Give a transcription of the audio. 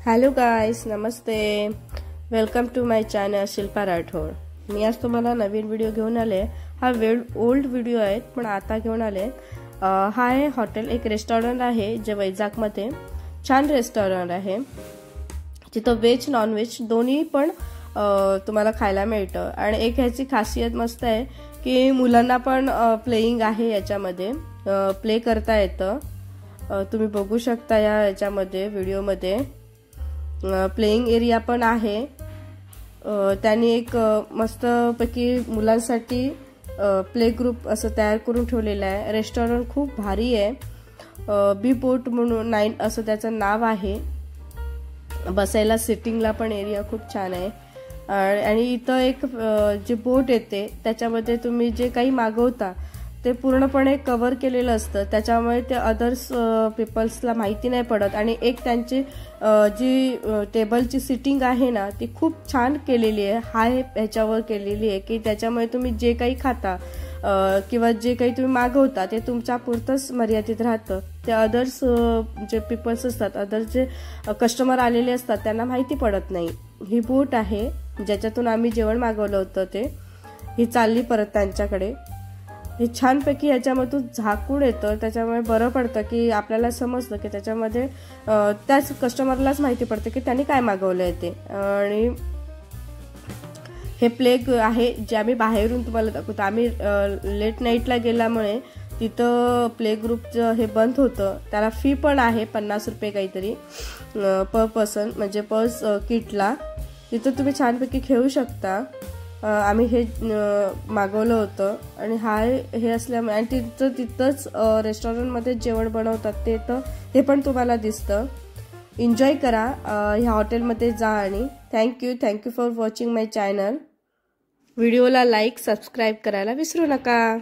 Hello guys, नमस्ते. Welcome to my channel Shilpa Rathod. मी आज तुम्हाला नवीन व्हिडिओ घेऊन आले. हा ओल्ड व्हिडिओ आहे पण आता घेऊन आले. हा आहे हॉटेल, एक रेस्टॉरंट आहे जे वैजागमध्ये. छान रेस्टॉरंट आहे. तिथं व्हेज नॉन व्हेज दोन्ही पण तुम्हाला खायला मिळतं. आणि एक ह्याची खासियत मस्त आहे की मुलांना पण प्लेइंग आहे, याच्यामध्ये प्ले करता येतं. तुम्ही बघू शकता याच्यामध्ये व्हिडिओमध्ये प्लेइंग एरिया पण आहे. त्यांनी एक मस्तपैकी मुलांसाठी प्ले ग्रुप असं तयार करून ठेवलेलं आहे. रेस्टॉरंट खूप भारी आहे. बी बोट म्हणून 9 असं त्याचं नाव आहे. बसायला सिटिंगला पण एरिया खूप छान आहे. आणि इथं एक जे बोट येते त्याच्यामध्ये तुम्ही जे काही मागवता ते पूर्णपणे कव्हर केलेलं असतं. त्याच्यामुळे ते अदर्स पीपल्सला माहिती नाही पडत. आणि एक त्यांची जी टेबलची सिटिंग आहे ना, ती खूप छान केलेली आहे. हाय ह्याच्यावर केलेली आहे की त्याच्यामुळे तुम्ही जे काही खाता किंवा जे काही तुम्ही मागवता ते तुमच्या पुरतंच मर्यादित राहतं. ते अदर्स जे पीपल्स असतात, अदर्स जे कस्टमर आलेले असतात त्यांना माहिती पडत नाही. ही बोट आहे ज्याच्यातून आम्ही जेवण मागवलं होतं ते. ही चालली परत त्यांच्याकडे. हे छानपैकी ह्याच्यामधून झाकून येतं, त्याच्यामुळे बरं पडतं की आपल्याला समजतं की त्याच्यामध्ये त्याच कस्टमरलाच माहिती पडतं की त्यांनी काय मागवलं आहे ते. आणि हे प्ले आहे जे आम्ही बाहेरून तुम्हाला दाखवतो. आम्ही लेट नाईटला गेल्यामुळे तिथं प्ले ग्रुपचं हे बंद होतं. त्याला फी पण आहे 50 रुपये काहीतरी पर पर्सन, म्हणजे पर किटला. तिथं तुम्ही छानपैकी खेळू शकता. आम्ही हे मागवलं होतं. आणि हे असल्यामुळे आणि तिथंच रेस्टॉरंटमध्ये जेवण बनवतात ते पण तुम्हाला दिसतं. एन्जॉय करा ह्या हॉटेलमध्ये जा. आणि thank you for watching my channel. व्हिडिओला लाईक सबस्क्राईब करायला विसरू नका.